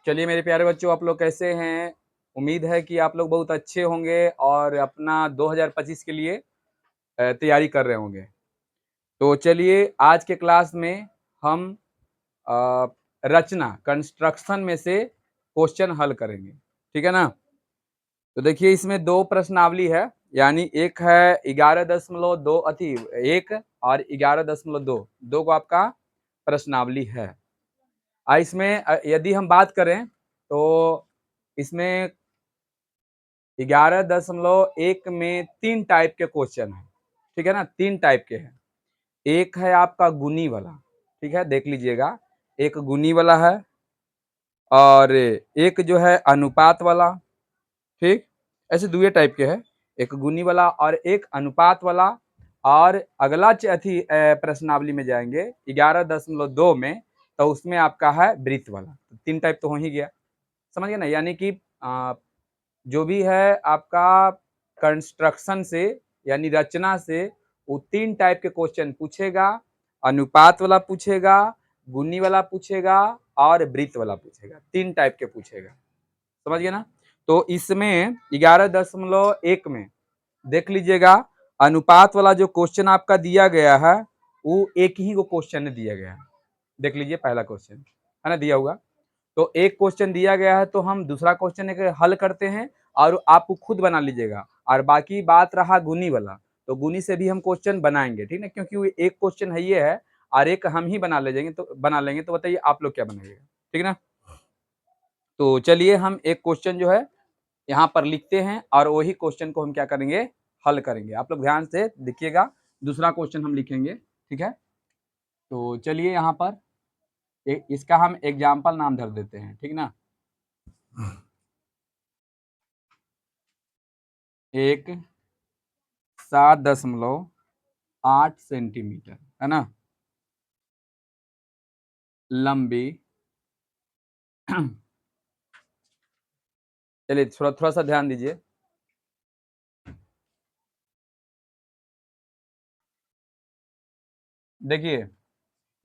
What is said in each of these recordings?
चलिए मेरे प्यारे बच्चों, आप लोग कैसे हैं? उम्मीद है कि आप लोग बहुत अच्छे होंगे और अपना 2025 के लिए तैयारी कर रहे होंगे। तो चलिए आज के क्लास में हम अ, रचना कंस्ट्रक्शन में से क्वेश्चन हल करेंगे, ठीक है ना? तो देखिए इसमें 2 प्रश्नावली है, यानी एक है 11.2 1 और 11.2 2 को आपका प्रश्नावली है। इसमें यदि हम बात करें तो इसमें 11.1 में 3 टाइप के क्वेश्चन हैं, ठीक है ना? 3 टाइप के हैं। एक है आपका गुणी वाला, ठीक है? देख लीजिएगा, एक गुणी वाला है और एक जो है अनुपात वाला, ठीक? ऐसे 2 टाइप के हैं, एक गुणी वाला और एक अनुपात वाला। और अगला प्रश्नावली में जाएँगे 11.2 में, तो उसमें आपका है वृत्त वाला। 3 टाइप तो हो ही गया, समझ गए ना? यानी कि जो भी है आपका कंस्ट्रक्शन से यानी रचना से वो 3 टाइप के क्वेश्चन पूछेगा, अनुपात वाला पूछेगा, गुणी वाला पूछेगा और वृत्त वाला पूछेगा, 3 टाइप के पूछेगा, समझ गए ना? तो इसमें 11.1 में देख लीजिएगा, अनुपात वाला जो क्वेश्चन आपका दिया गया है, वो एक ही को क्वेश्चन दिया गया है। देख लीजिए पहला क्वेश्चन, है ना दिया हुआ। तो एक क्वेश्चन दिया गया है तो हम दूसरा क्वेश्चन एक हल करते हैं और आप खुद बना लीजिएगा। और बाकी बात रहा गुणी वाला, तो गुणी से भी हम क्वेश्चन बनाएंगे, ठीक है? क्योंकि वो एक क्वेश्चन है ये है और एक हम ही बना लेंगे, तो बताइए आप लोग क्या बनाइएगा, ठीक है ना? तो चलिए हम एक क्वेश्चन जो है यहाँ पर लिखते हैं और वही क्वेश्चन को हम क्या करेंगे, हल करेंगे। आप लोग ध्यान से देखिएगा, दूसरा क्वेश्चन हम लिखेंगे, ठीक है? तो चलिए यहाँ पर इसका हम एग्जाम्पल नाम धर देते हैं, ठीक ना? एक 7.8 सेंटीमीटर, है ना, लंबी चलिए थोड़ा थोड़ा सा ध्यान दीजिए। देखिए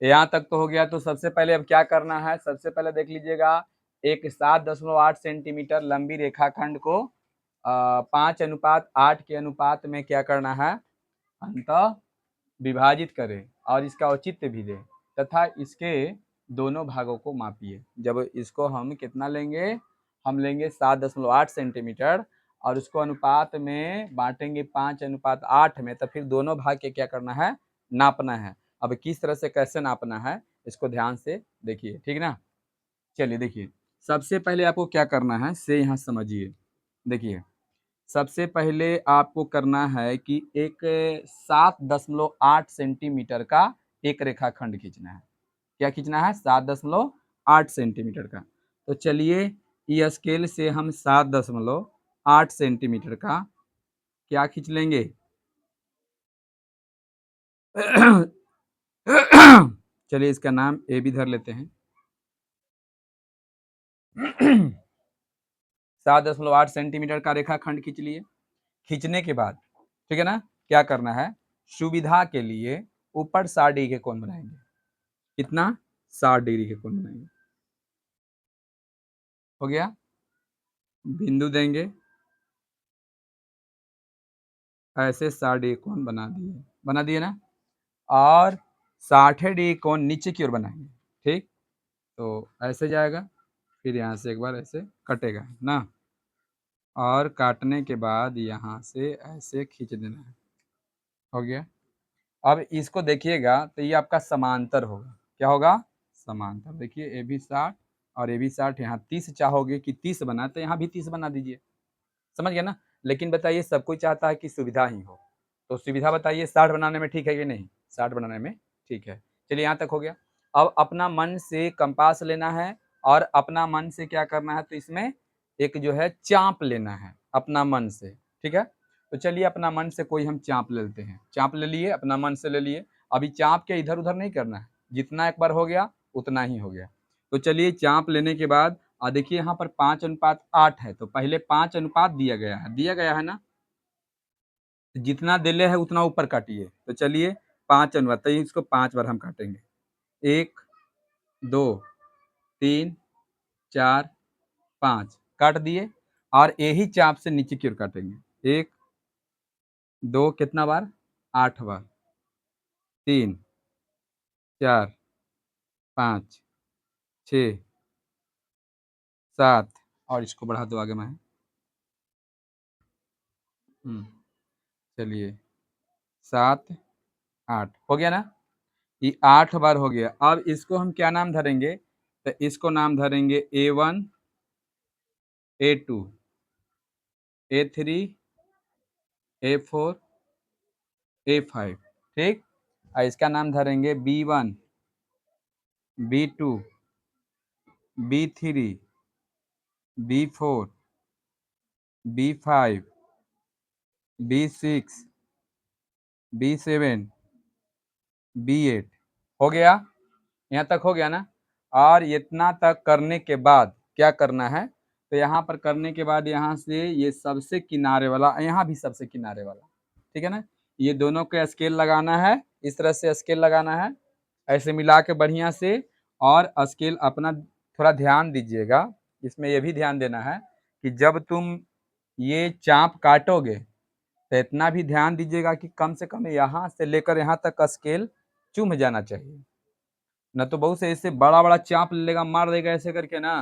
यहाँ तक तो हो गया, तो सबसे पहले अब क्या करना है, सबसे पहले देख लीजिएगा, एक 7.8 सेंटीमीटर लंबी रेखाखंड को 5:8 के अनुपात में क्या करना है, अंतः विभाजित करें और इसका औचित्य भी दें तथा इसके दोनों भागों को मापिए। जब इसको हम कितना लेंगे, हम लेंगे 7.8 सेंटीमीटर और उसको अनुपात में बांटेंगे 5:8 में, तो फिर दोनों भाग के क्या करना है, नापना है। अब किस तरह से कैसे नापना है इसको ध्यान से देखिए, ठीक ना? चलिए देखिए, सबसे पहले आपको क्या करना है से यहाँ समझिए। देखिए सबसे पहले आपको करना है कि एक 7.8 सेंटीमीटर का एक रेखाखंड खींचना है। क्या खींचना है, 7.8 सेंटीमीटर का। तो चलिए ये स्केल से हम 7.8 सेंटीमीटर का क्या खींच लेंगे चलिए इसका नाम ए भी धर लेते हैं 7.8 सेंटीमीटर का रेखाखंड खींच लिए। खींचने के बाद ठीक है ना, क्या करना है, सुविधा के लिए ऊपर 60 डिग्री के कोण बनाएंगे। कितना, 60 डिग्री के कोण बनाएंगे। हो गया, बिंदु देंगे, ऐसे 60 डिग्री कोण बना दिए ना, और 60 डिग्री कोण नीचे की ओर बनाएंगे, ठीक? तो ऐसे जाएगा, फिर यहाँ से एक बार ऐसे कटेगा ना, और काटने के बाद यहाँ से ऐसे खींच देना है। हो गया। अब इसको देखिएगा तो ये आपका समांतर होगा। क्या होगा, समांतर। देखिए ए भी 60 और ए भी 60, यहाँ 30 चाहोगे कि 30 बना तो यहाँ भी 30 बना दीजिए, समझ गया ना? लेकिन बताइए सब कोई चाहता है कि सुविधा ही हो, तो सुविधा बताइए 60 बनाने में ठीक है कि नहीं, 60 बनाने में ठीक है। चलिए यहाँ तक हो गया। अब अपना मन से कंपास लेना है और अपना मन से क्या करना है, तो इसमें एक जो है चाप लेना है अपना मन से, ठीक है? तो चलिए अपना मन से कोई हम चाप ले लेते हैं। चाप ले लिए, अपना मन से ले लिए। अभी चाप के इधर उधर नहीं करना है, जितना एक बार हो गया उतना ही हो गया। तो चलिए चाप लेने के बाद देखिए यहाँ पर 5:8 है, तो पहले 5 अनुपात दिया गया है ना, जितना दिले है उतना ऊपर काटिए। तो चलिए 5 अनुपात, तो इसको 5 बार हम काटेंगे, 1 2 3 4 5 काट दिए और यही चाप से नीचे की ओर काटेंगे। 1 2 कितना बार? 8 बार। 3 4 5 6 7 और इसको बढ़ा दो आगे मैं। चलिए 7 8 हो गया ना? ये 8 बार हो गया। अब इसको हम क्या नाम धरेंगे? तो इसको नाम धरेंगे A1 A2 A3 A4 A5 ठीक। और इसका नाम धरेंगे B1 B2 B3 B4 B5 B6 B7 B8 हो गया? यहाँ तक हो गया ना? और इतना तक करने के बाद क्या करना है? तो यहाँ पर करने के बाद यहाँ से ये सबसे किनारे वाला, यहाँ भी सबसे किनारे वाला, ठीक है ना? ये दोनों के स्केल लगाना है, इस तरह से स्केल लगाना है, ऐसे मिला के बढ़िया से। और स्केल अपना थोड़ा ध्यान दीजिएगा, इसमें ये भी ध्यान देना है कि जब तुम ये चाप काटोगे तो इतना भी ध्यान दीजिएगा कि कम से कम यहाँ से लेकर यहाँ तक का स्केल चुम जाना चाहिए। न तो बहुत से ऐसे बड़ा बड़ा चाप ले लेगा, मार देगा ऐसे करके ना,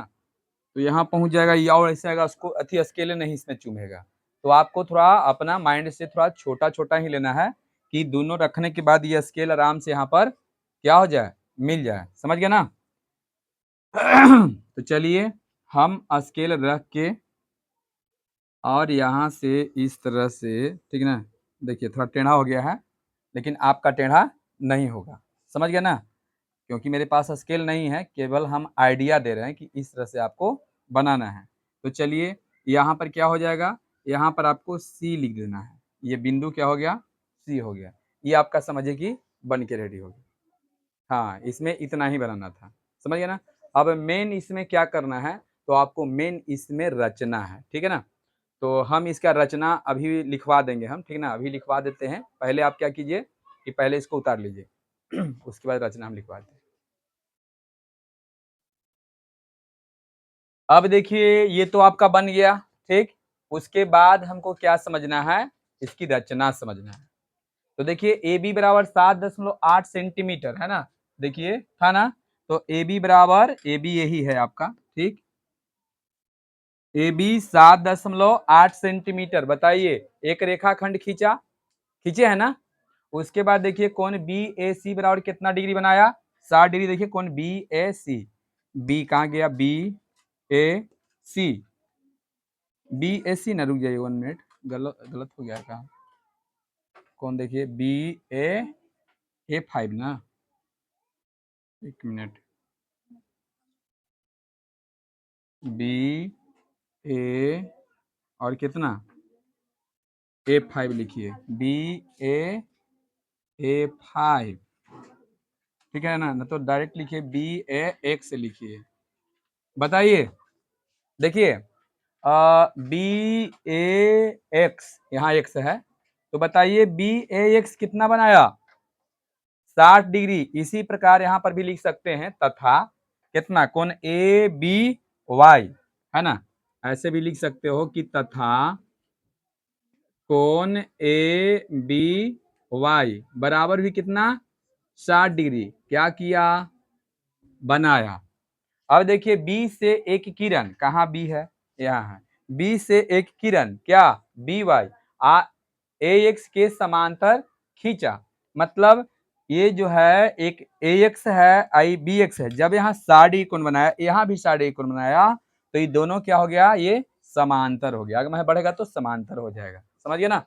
तो यहाँ पहुंच जाएगा या और ऐसे आएगा, उसको अति स्केल नहीं इसमें चुमेगा। तो आपको थोड़ा अपना माइंड से थोड़ा छोटा छोटा ही लेना है कि दोनों रखने के बाद ये स्केल आराम से यहाँ पर क्या हो जाए, मिल जाए। समझ गया ना? तो चलिए हम स्केल रख के और यहाँ से इस तरह से, ठीक ना? देखिए थोड़ा टेढ़ा हो गया है, लेकिन आपका टेढ़ा नहीं होगा। समझ गया ना? क्योंकि मेरे पास स्केल नहीं है, केवल हम आइडिया दे रहे हैं कि इस तरह से आपको बनाना है। तो चलिए यहाँ पर क्या हो जाएगा, यहाँ पर आपको सी लिख देना है। ये बिंदु क्या हो गया? सी हो गया। ये आपका समझिए कि बन के रेडी हो गया। हाँ, इसमें इतना ही बनाना था। समझ गया ना? अब मेन इसमें क्या करना है, तो आपको मेन इसमें रचना है, ठीक है ना? तो हम इसका रचना अभी लिखवा देंगे हम, ठीक है ना? अभी लिखवा देते हैं। पहले आप क्या कीजिए कि पहले इसको उतार लीजिए उसके बाद रचना हम लिखवा दें। अब देखिए ये तो आपका बन गया, ठीक। उसके बाद हमको क्या समझना है, इसकी रचना समझना है। तो देखिए ए बी बराबर 7.8 सेंटीमीटर है ना, देखिए था ना। तो ए बी बराबर, ए बी यही है आपका, ठीक। ए बी 7.8 सेंटीमीटर, बताइए एक रेखाखंड खींचा, खींचे है ना। उसके बाद देखिए कोण बी ए सी बराबर कितना डिग्री बनाया, 60 डिग्री। देखिए कोण बी ए सी, बी कहाँ गया, बी ए सी, बी ए सी ना, रुक जाइए 1 मिनट, गलत गलत हो गया क्या? कौन, देखिए बी ए 5 ना, 1 मिनट, बी ए और कितना, A5 लिखिए, बी ए 5, ठीक है ना। तो डायरेक्ट लिखिए बी ए एक्स लिखिए। बताइए, देखिए बी ए एक्स, यहाँ एक्स है, तो बताइए बी ए एक्स कितना बनाया, 60 डिग्री। इसी प्रकार यहाँ पर भी लिख सकते हैं तथा कितना, कोण ए बी वाई, है ना। ऐसे भी लिख सकते हो कि तथा कोण ए बी वाई बराबर भी कितना, 60 डिग्री क्या किया, बनाया। अब देखिए बी से एक किरण, कहाँ बी है, यहाँ है, बी से एक किरण क्या, बी वाई आ ए एक्स के समांतर खींचा। मतलब ये जो है एक ए एक्स है, आई बी एक्स है, जब यहाँ 60 डिग्री कोण बनाया, यहाँ भी 60 डिग्री कोण बनाया, तो ये दोनों क्या हो गया, ये समांतर हो गया। अगर मैं बढ़ेगा तो समांतर हो जाएगा। समझ गए ना?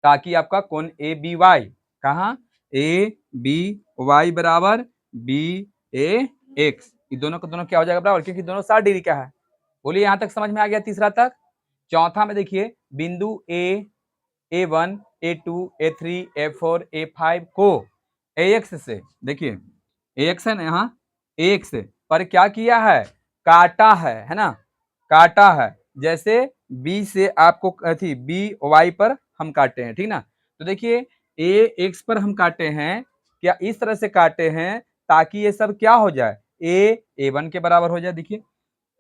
ताकि आपका कोण ए बी वाई, कहाँ, ए बी वाई बराबर बी ए एक्स, ये दोनों का दोनों क्या हो जाएगा, बराबर, क्योंकि दोनों 60 डिग्री का है। बोलिए यहाँ तक समझ में आ गया, तीसरा तक। चौथा में देखिए बिंदु A1 A2 A3 A4 A5 को AX से, देखिए AX है ना, यहाँ AX पर क्या किया है, काटा है ना, काटा है। जैसे B से आपको थी बी वाई पर हम काटे हैं, ठीक ना। तो देखिए ए एक्स पर हम काटे हैं, क्या इस तरह से काटे हैं ताकि ये सब क्या हो जाए, ए वन के बराबर हो जाए। देखिए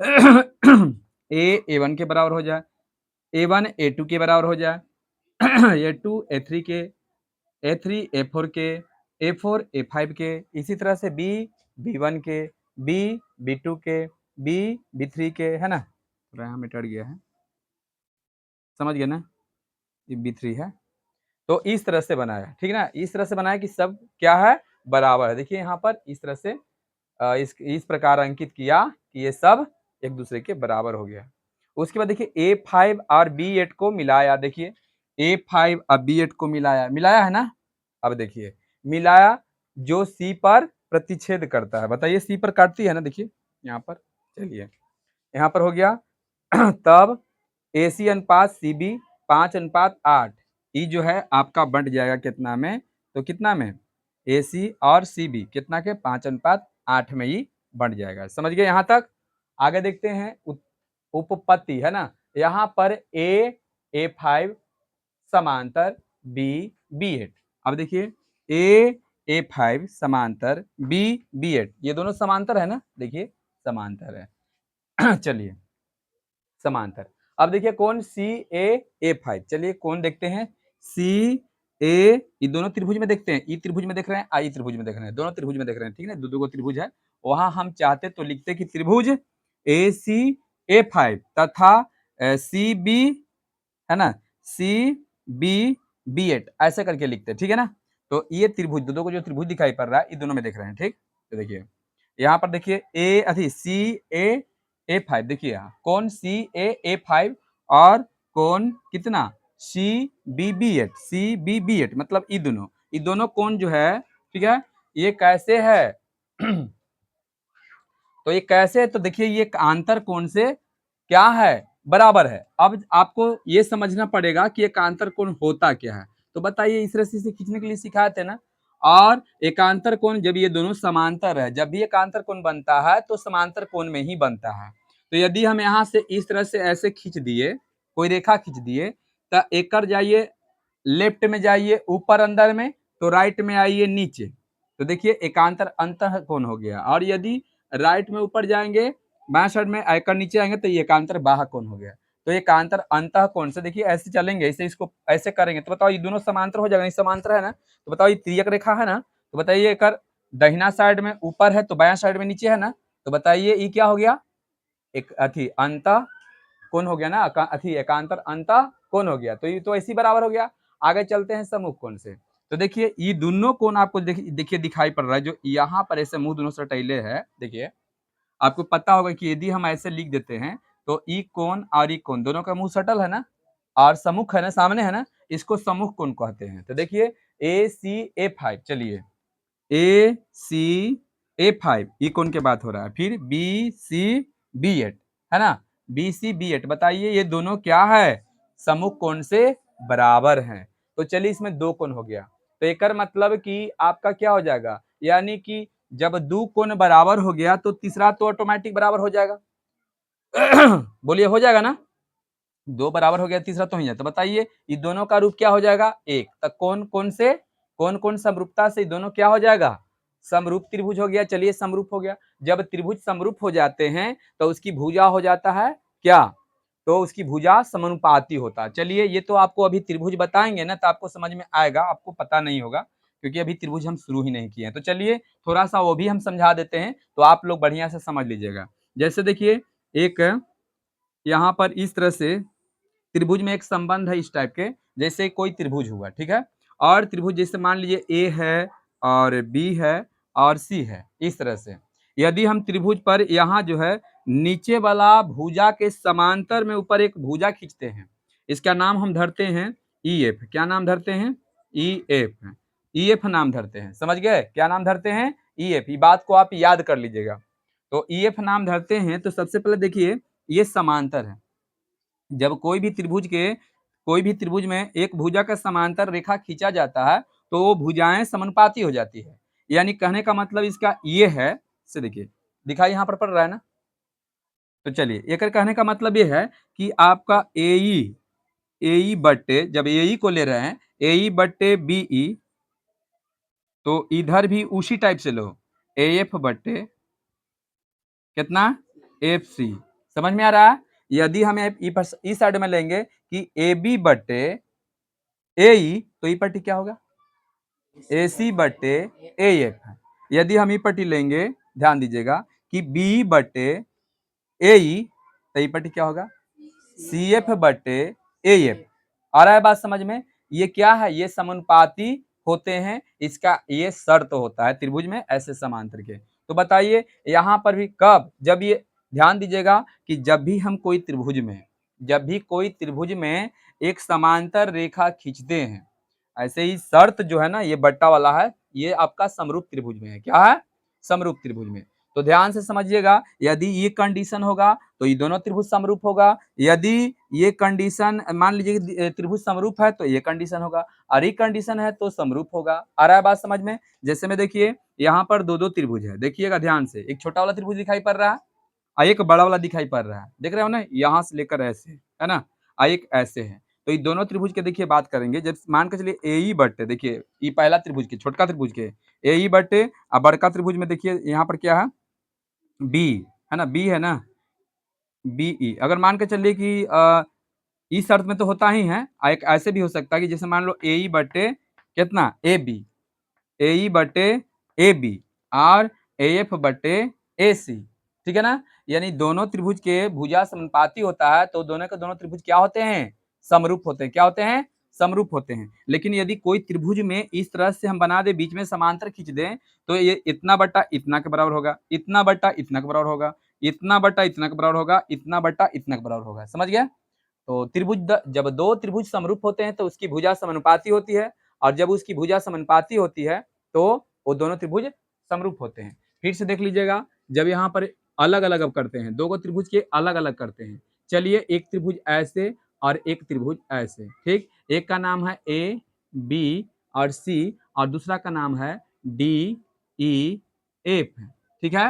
A1 के बराबर हो जाए, A1 A2 के बराबर हो जाए, A2 A3 के, A3 A4 के, A4 A5 के, इसी तरह से B B1 के, B B2 के, B B3 के, है ना? थोड़ा यहाँ मिट गया है, समझ गए ना? ये B3 है। तो इस तरह से बनाया, ठीक है ना? इस तरह से बनाया कि सब क्या है? बराबर है। देखिए यहाँ पर इस तरह से इस प्रकार अंकित किया कि ये सब एक दूसरे के बराबर हो गया। उसके बाद देखिए A5 और B8 को मिलाया, देखिए A5 और B8 को मिलाया, मिलाया है ना? अब देखिए मिलाया जो C पर प्रतिच्छेद करता है, बताइए C पर काटती है ना? देखिए यहाँ पर, चलिए यहाँ पर हो गया तब AC अनुपात CB 5:8, ई जो है आपका बंट जाएगा कितना में? तो कितना में? AC और CB कितना के? 5:8 में ही बंट जाएगा। समझ गए यहाँ तक? आगे देखते हैं उपपत्ति, है ना? यहाँ पर A5 समांतर B B8। अब देखिए A5 समांतर B B8, ये दोनों समांतर है ना? देखिए समांतर है। चलिए समांतर। अब देखिए कौन CA A5, चलिए कौन देखते हैं? CA, ये दोनों त्रिभुज में देखते हैं, ई त्रिभुज में देख रहे हैं, आई त्रिभुज में देख रहे हैं, दोनों त्रिभुज में देख रहे हैं, ठीक है? दो दो त्रिभुज है, वहां हम चाहते तो लिखते कि त्रिभुज AC A5 तथा CB, है ना, CB B8 ऐसे करके लिखते हैं, ठीक है ना? तो ये त्रिभुज, दो को जो त्रिभुज दिखाई पड़ रहा है, ये दोनों में देख रहे हैं, ठीक? तो देखिए यहाँ पर देखिए CA A5, देखिए यहाँ कौन CA A5 और कौन कितना CB B8, मतलब ये दोनों कौन जो है, ठीक है, ये कैसे है? तो ये कैसे है? तो देखिए ये आंतर कोण से क्या है? बराबर है। अब आपको ये समझना पड़ेगा कि एकांतर कोण होता क्या है। तो बताइए, इस रस्सी से खींचने के लिए सिखाए थे ना? और एकांतर कोण जब ये दोनों समांतर है, जब भी एकांतर कोण बनता है तो समांतर कोण में ही बनता है। तो यदि हम यहाँ से इस तरह से ऐसे खींच दिए, कोई रेखा खींच दिए, तो एकर जाइए लेफ्ट में, जाइए ऊपर अंदर में, तो राइट में आइए नीचे, तो देखिए एकांतर अंतः कोण हो गया। और यदि राइट में ऊपर जाएंगे, बाएं साइड में आकर नीचे आएंगे, तो ये एकांतर बाह्य कोण हो गया। तो एकांतर अंतः कोण से देखिए ऐसे चलेंगे, ऐसे इसको ऐसे करेंगे, तो बताओ ये दोनों समांतर हो जाएगा, ये समांतर है ना? तो बताओ ये तिर्यक रेखा है ना? तो बताइए एकर दाहिना साइड में ऊपर है, तो बायां साइड में नीचे है ना? तो बताइए ये क्या हो गया? एक अथी अंतः कोण हो गया ना, अथी एकांतर अंतः कोण हो गया। तो ये तो ऐसी बराबर हो गया। आगे चलते हैं सम्मुख कोण से। तो देखिए ये दोनों कोण आपको देखिए दिखाई पड़ रहा है, जो यहाँ पर ऐसे मुंह दोनों सटैले है। देखिए आपको पता होगा कि यदि हम ऐसे लिख देते हैं, तो ई कोण और ई कोण दोनों का मुंह सटल है ना, और सम्मुख है ना, सामने है ना, इसको सम्मुख कोण कहते हैं। तो देखिए AC A5, चलिए AC A5 ई कोण की बात हो रहा है, फिर BC B8, है ना? BC B8, बताइए ये दोनों क्या है? सम्मुख कोण से बराबर हैं। तो चलिए इसमें दो कोण हो गया, तो एकर मतलब कि आपका क्या हो जाएगा? यानी कि जब दो कोण बराबर हो गया तो तीसरा तो ऑटोमेटिक बराबर हो जाएगा। बोलिए हो जाएगा ना? दो बराबर हो गया, तीसरा तो ही है। तो बताइए ये दोनों का रूप क्या हो जाएगा? एक। तो कौन कौन से, कौन कौन समरूपता से दोनों क्या हो जाएगा? समरूप त्रिभुज हो गया। चलिए समरूप हो गया। जब त्रिभुज समरूप हो जाते हैं तो उसकी भुजा हो जाता है क्या? तो उसकी भुजा समानुपाती होता है। चलिए ये तो आपको अभी त्रिभुज बताएंगे ना, तो आपको समझ में आएगा, आपको पता नहीं होगा क्योंकि अभी त्रिभुज हम शुरू ही नहीं किए हैं। तो चलिए थोड़ा सा वो भी हम समझा देते हैं, तो आप लोग बढ़िया से समझ लीजिएगा। जैसे देखिए एक यहाँ पर इस तरह से त्रिभुज में एक संबंध है इस टाइप के, जैसे कोई त्रिभुज हुआ, ठीक है, और त्रिभुज जैसे मान लीजिए ए है और बी है और सी है, इस तरह से यदि हम त्रिभुज पर यहाँ जो है नीचे वाला भुजा के समांतर में ऊपर एक भुजा खींचते हैं, इसका नाम हम धरते हैं ई एफ। क्या नाम धरते हैं? E F. ई एफ नाम धरते हैं, समझ गए? क्या नाम धरते हैं? E F. ये बात को आप याद कर लीजिएगा। तो ई एफ नाम धरते हैं, तो सबसे पहले देखिए ये समांतर है। जब कोई भी त्रिभुज में एक भुजा का समांतर रेखा खींचा जाता है, तो वो भुजाएं समानुपाती हो जाती है। यानी कहने का मतलब इसका ये है, से देखिए दिखाई यहाँ पर पड़ रहा है ना? तो चलिए एक कहने का मतलब ये है कि आपका एई बट्टे, जब एई को ले रहे हैं एई बट्टे बीई, तो इधर भी उसी टाइप से लो, एएफ बट्टे कितना? F C. समझ में आ रहा है? यदि हमें इस साइड में लेंगे कि ए बी बटे ए ई, तो ई पट्टी क्या होगा? ए सी बटे ए एफ है। यदि हम ई पट्टी लेंगे, ध्यान दीजिएगा कि बी बटे ए ई, तो ई पट्टी क्या होगा? सी एफ बटे ए एफ। आ रहा है बात समझ में? ये क्या है? ये समानुपाती होते हैं, इसका ये शर्त होता है त्रिभुज में ऐसे समांतर के। तो बताइए यहाँ पर भी कब? जब ये, ध्यान दीजिएगा कि जब भी हम कोई त्रिभुज में, जब भी कोई त्रिभुज में एक समांतर रेखा खींचते हैं, ऐसे ही शर्त जो है ना, ये बट्टा वाला है, ये आपका समरूप त्रिभुज में है। क्या है? समरूप त्रिभुज में। तो ध्यान से समझिएगा, यदि ये कंडीशन होगा तो ये दोनों त्रिभुज समरूप होगा। यदि ये कंडीशन मान लीजिए कि त्रिभुज समरूप है तो ये कंडीशन होगा, और ये कंडीशन है तो समरूप होगा। आ रहा है बात समझ में? जैसे में देखिए यहाँ पर दो दो त्रिभुज है, देखिएगा ध्यान से, एक छोटा वाला त्रिभुज दिखाई पड़ रहा है और एक बड़ा वाला दिखाई पड़ रहा है, देख रहे हो ना, यहाँ से लेकर ऐसे है ना, और एक ऐसे है। तो ये दोनों त्रिभुज के देखिए बात करेंगे, जब मान के चलिए ए ई बटे, देखिए ये पहला त्रिभुज के, छोटका त्रिभुज के ए ई बटे, और बड़का त्रिभुज में देखिए यहाँ पर क्या है? बी है ना, बी है ना, बी ई। अगर मान के चलिए कि इस शर्त में तो होता ही है, एक ऐसे भी हो सकता है कि जैसे मान लो ए ई बटे कितना? ए बी, ए ई बटे ए बी और ए एफ बटे ए सी, ठीक है ना। यानी दोनों त्रिभुज के भुजा समानुपाती होता है, तो दोनों के दोनों त्रिभुज क्या होते हैं? समरूप होते हैं। क्या होते हैं? समरूप होते हैं। लेकिन यदि कोई त्रिभुज में इस तरह से हम बना दे, बीच में समांतर खींच दें, तो ये इतना बटा इतना के बराबर होगा, इतना बटा इतना के बराबर होगा, इतना बटा इतना के बराबर होगा, इतना बटा इतना के बराबर होगा। समझ गया? तो जब दो त्रिभुज समरूप होते हैं तो उसकी भुजा समानुपाती होती है, और जब उसकी भुजा समानुपाती होती है तो वो दोनों त्रिभुज समरूप होते हैं। फिर से देख लीजिएगा, जब यहाँ पर अलग अलग अब करते हैं, दो त्रिभुज के अलग अलग करते हैं। चलिए एक त्रिभुज ऐसे और एक त्रिभुज ऐसे, ठीक। एक का नाम है ए बी और सी, और दूसरा का नाम है डी ई एफ, ठीक है।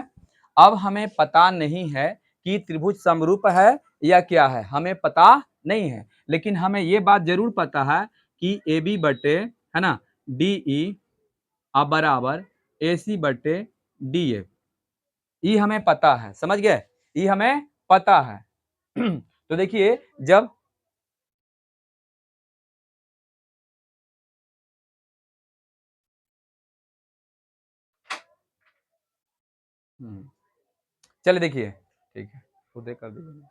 अब हमें पता नहीं है कि त्रिभुज समरूप है या क्या है, हमें पता नहीं है, लेकिन हमें ये बात जरूर पता है कि ए बी बटे, है ना, डी ई बराबर ए सी बटे डी एफ। ये हमें पता है, समझ गए? ये हमें पता है। तो देखिए जब चलिए देखिए, ठीक है, खुदे कर दीजिए।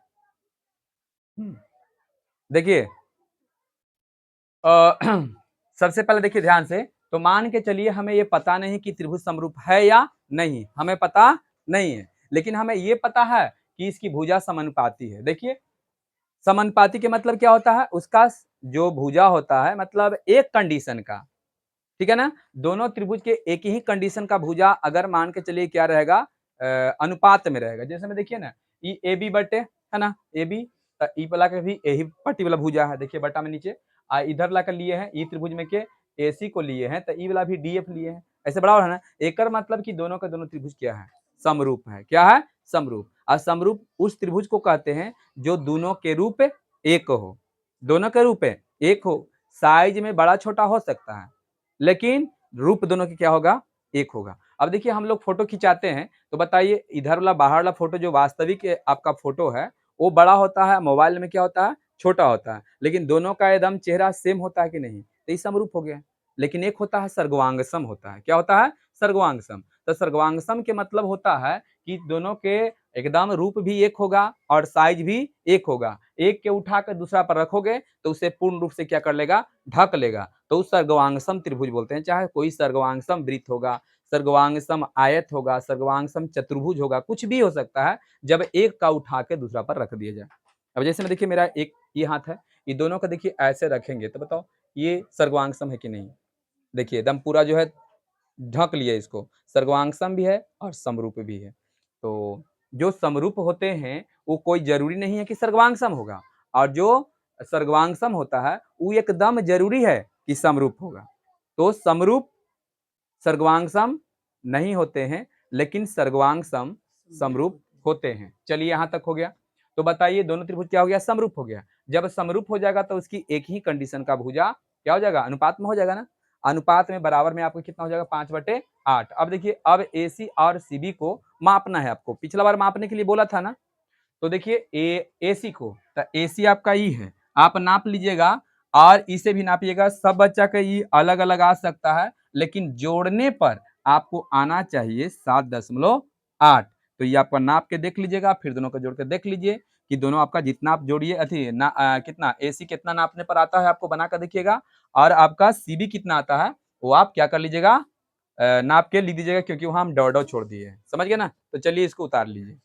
देखिए अ, सबसे पहले देखिए ध्यान से, तो मान के चलिए हमें ये पता नहीं कि त्रिभुज समरूप है या नहीं, हमें पता नहीं है, लेकिन हमें ये पता है कि इसकी भुजा समानुपाती है। देखिए समानुपाती के मतलब क्या होता है? उसका जो भुजा होता है, मतलब एक कंडीशन का, ठीक है ना। दोनों त्रिभुज के एक ही कंडीशन का भुजा अगर मान के चलिए क्या रहेगा, अनुपात में रहेगा। जैसे में देखिए ना, ई ए बी बटे, है ना, ए बी, ई वाला के भी यही पट्टी वाला भुजा है, देखिए बटा में नीचे, इधर लाकर लिए हैं ई त्रिभुज में के ए सी को लिए हैं, तो ई वाला भी डी एफ लिए हैं, ऐसे बराबर है ना। एकर मतलब कि दोनों का दोनों त्रिभुज क्या है? समरूप है। क्या है? समरूप। और समरूप उस त्रिभुज को कहते हैं जो दोनों के रूप एक हो, दोनों के रूप एक हो। साइज में बड़ा छोटा हो सकता है, लेकिन रूप दोनों की क्या होगा? एक होगा। अब देखिए हम लोग फोटो खिंचाते हैं, तो बताइए इधर वाला बाहर वाला फोटो जो वास्तविक आपका फोटो है, वो बड़ा होता है, मोबाइल में क्या होता है? छोटा होता है। लेकिन दोनों का एकदम चेहरा सेम होता है कि नहीं? तो ये समरूप हो गया। लेकिन एक होता है सर्वांगसम होता है। क्या होता है? सर्वांगसम। तो सर्वांगसम के मतलब होता है कि दोनों के एकदम रूप भी एक होगा और साइज भी एक होगा। एक के उठाकर दूसरा पर रखोगे तो उसे पूर्ण रूप से क्या कर लेगा? ढक लेगा। तो उस सर्वांगसम त्रिभुज बोलते हैं। चाहे कोई सर्वांगसम वृत्त होगा, सर्वांगसम आयत होगा, सर्वांगसम चतुर्भुज होगा, कुछ भी हो सकता है, जब एक का उठा के दूसरा पर रख दिया जाए। अब जैसे में देखिए मेरा एक ये हाथ है, ये दोनों का देखिए ऐसे रखेंगे तो बताओ ये सर्वांगसम है कि नहीं? देखिए एकदम पूरा जो है ढक लिया इसको, सर्वांगसम भी है और समरूप भी है। तो जो समरूप होते हैं वो कोई जरूरी नहीं है कि सर्वांगसम होगा, और जो सर्वांगसम होता है वो एकदम जरूरी है कि समरूप होगा। तो समरूप सर्वांगसम नहीं होते हैं, लेकिन सर्वांगसम समरूप होते हैं। चलिए यहाँ तक हो गया। तो बताइए दोनों त्रिभुज क्या हो गया? समरूप हो गया। जब समरूप हो जाएगा तो उसकी एक ही कंडीशन का भुजा क्या हो जाएगा? अनुपात में हो जाएगा ना। अनुपात में बराबर में आपको कितना हो जाएगा? 5/8। अब देखिए अब AC और CB को मापना है आपको। पिछला बार मापने के लिए बोला था ना, तो देखिए AC को, तो AC आपका ई है, आप नाप लीजिएगा और इसे भी नापिएगा। सब बच्चा का ई अलग-अलग आ सकता है, लेकिन जोड़ने पर आपको आना चाहिए 7.8। तो ये आपका नाप के देख लीजिएगा, फिर दोनों को जोड़ के देख लीजिए कि दोनों आपका जितना आप जोड़िए कितना AC कितना नापने पर आता है आपको बना कर देखिएगा, और आपका CB कितना आता है वो आप क्या कर लीजिएगा, नाप के लिख दीजिएगा, क्योंकि वहाँ हम डॉट-डॉट छोड़ दिए हैं। समझ गए ना? तो चलिए इसको उतार लीजिए।